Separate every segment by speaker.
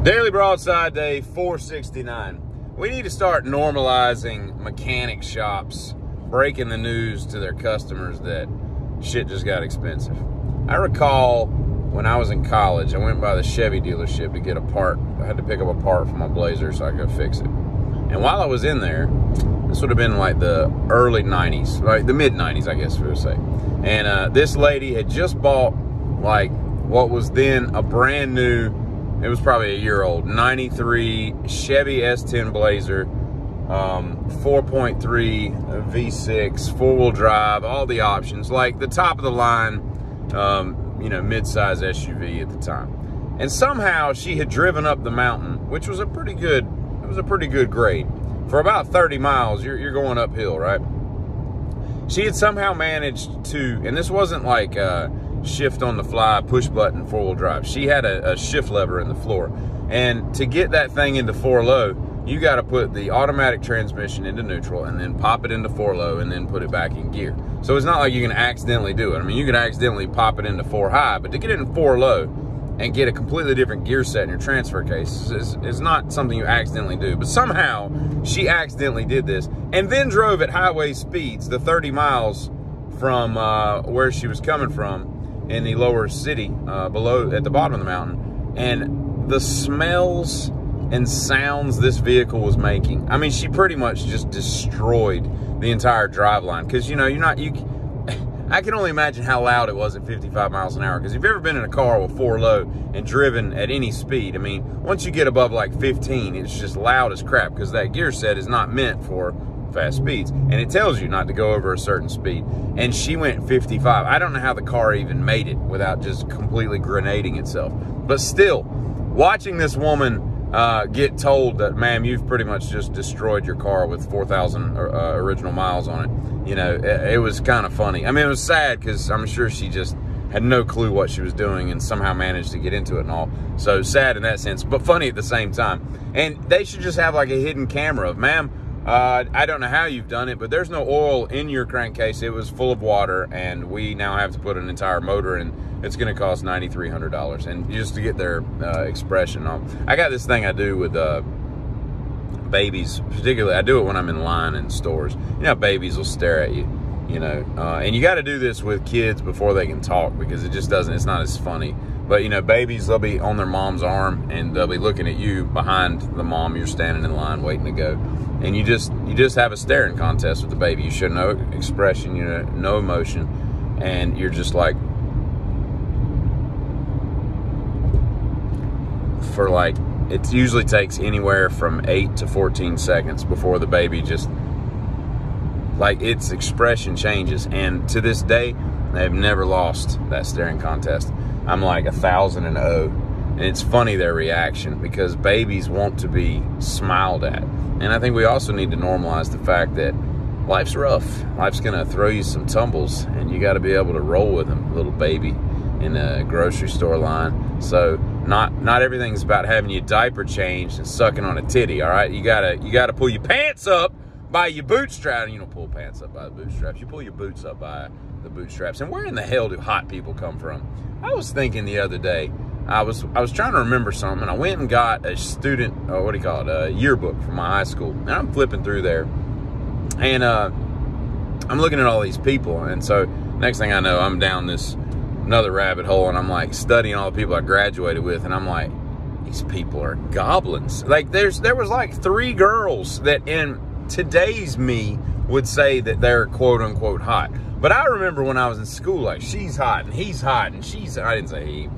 Speaker 1: Daily Broadside Day 469. We need to start normalizing mechanic shops breaking the news to their customers that shit just got expensive. I recall when I was in college, I went by the Chevy dealership to get a part. I had to pick up a part for my Blazer so I could fix it. And while I was in there, this would have been like the early 90s, like the mid 90s, I guess we would say. And this lady had just bought like what was then a brand new, it was probably a year old, 93 Chevy S10 Blazer, 4.3 V6, four-wheel drive, all the options, like the top of the line, mid-size SUV at the time. And somehow she had driven up the mountain, which was a pretty good grade. For about 30 miles, you're going uphill, right? She had somehow managed to, and this wasn't like shift on the fly, push button, four-wheel drive. She had a shift lever in the floor. And to get that thing into 4-low, you got to put the automatic transmission into neutral and then pop it into 4-low and then put it back in gear. So it's not like you can accidentally do it. I mean, you can accidentally pop it into 4-high, but to get it in 4-low and get a completely different gear set in your transfer case is not something you accidentally do. But somehow she accidentally did this and then drove at highway speeds, the 30 miles from where she was coming from in the lower city, below at the bottom of the mountain. And the smells and sounds this vehicle was making, I mean, she pretty much just destroyed the entire drive line. Because, I can only imagine how loud it was at 55 miles an hour. Because if you've ever been in a car with 4-low and driven at any speed, I mean, once you get above like 15, it's just loud as crap because that gear set is not meant for fast speeds. And it tells you not to go over a certain speed. And she went 55. I don't know how the car even made it without just completely grenading itself. But still, watching this woman get told that, ma'am, you've pretty much just destroyed your car with 4,000 original miles on it. It was kind of funny. I mean, it was sad because I'm sure she just had no clue what she was doing and somehow managed to get into it and all. So sad in that sense, but funny at the same time. And they should just have like a hidden camera of, ma'am, I don't know how you've done it, but there's no oil in your crankcase. It was full of water, and we now have to put an entire motor in. It's going to cost $9,300, and just to get their expression on. I got this thing I do with babies, particularly. I do it when I'm in line in stores. You know, babies will stare at you, and you got to do this with kids before they can talk because it just doesn't. It's not as funny. But babies, they'll be on their mom's arm and they'll be looking at you behind the mom. You're standing in line waiting to go, and you just have a staring contest with the baby. You show no expression, no emotion, and you're just like. For like, it usually takes anywhere from 8 to 14 seconds before the baby just, like, its expression changes. And to this day, they've never lost that staring contest. I'm like 1,000-0. And it's funny, their reaction, because babies want to be smiled at. And I think we also need to normalize the fact that life's rough. Life's going to throw you some tumbles, and you got to be able to roll with them, little baby, in a grocery store line. So not everything's about having your diaper changed and sucking on a titty, all right? You gotta pull your pants up by your bootstraps. You don't pull pants up by the bootstraps. You pull your boots up by the bootstraps. And where in the hell do hot people come from? I was thinking the other day, I was trying to remember something. I went and got a student, a yearbook from my high school. And I'm flipping through there, and I'm looking at all these people. And so next thing I know, I'm down another rabbit hole, and I'm like studying all the people I graduated with, and I'm like, these people are goblins. Like there was like 3 girls that in today's me would say that they're quote unquote hot. But I remember when I was in school, like, she's hot and he's hot and I didn't say he.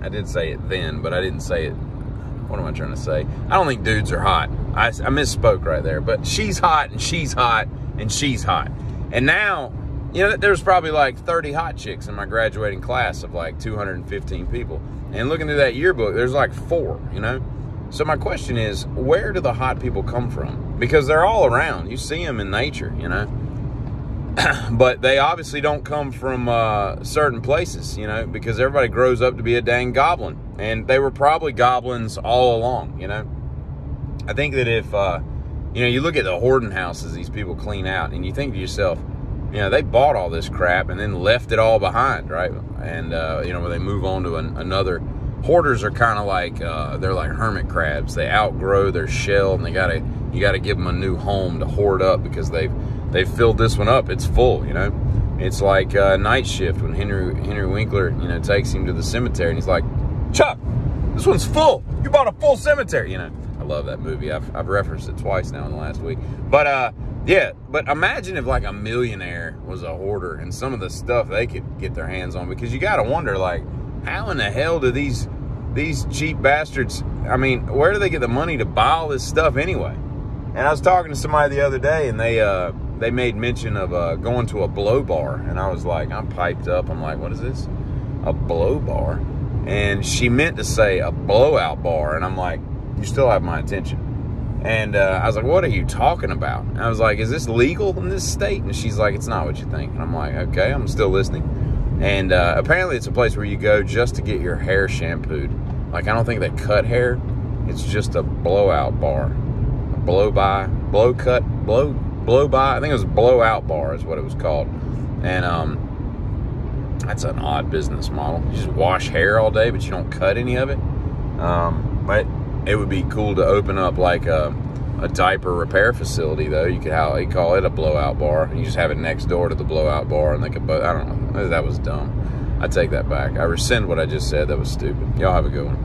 Speaker 1: I did say it then, but I didn't say it. What am I trying to say? I don't think dudes are hot. I misspoke right there. But she's hot and she's hot and she's hot. And now, there's probably like 30 hot chicks in my graduating class of like 215 people. And looking through that yearbook, there's like 4, So my question is, where do the hot people come from? Because they're all around. You see them in nature, But they obviously don't come from certain places, because everybody grows up to be a dang goblin. And they were probably goblins all along, I think that if, you look at the hoarding houses these people clean out, and you think to yourself, they bought all this crap and then left it all behind, right? And, when they move on to another hoarders are kind of like, they're like hermit crabs. They outgrow their shell, and you gotta give them a new home to hoard up, because they've filled this one up. It's full, you know. It's like Night Shift, when Henry Winkler, you know, takes him to the cemetery, and he's like, Chuck, this one's full. You bought a full cemetery, you know. I love that movie. I've referenced it twice now in the last week. But yeah, but imagine if like a millionaire was a hoarder, and some of the stuff they could get their hands on, because you got to wonder, like, how in the hell do these cheap bastards, I mean, where do they get the money to buy all this stuff anyway? And I was talking to somebody the other day, and they made mention of going to a blow bar, and I was like, I'm piped up. I'm like, what is this? A blow bar? And she meant to say a blowout bar, and I'm like, you still have my attention. And I was like, what are you talking about? And I was like, is this legal in this state? And she's like, it's not what you think. And I'm like, okay, I'm still listening. And apparently it's a place where you go just to get your hair shampooed. Like, I don't think they cut hair. It's just a blowout bar. A blow by. I think it was blowout bar is what it was called. And that's an odd business model. You just wash hair all day, but you don't cut any of it. But it would be cool to open up like a diaper repair facility, though. You could call it a blowout bar. You just have it next door to the blowout bar, and they could both. I don't know. That was dumb. I take that back. I rescind what I just said. That was stupid. Y'all have a good one.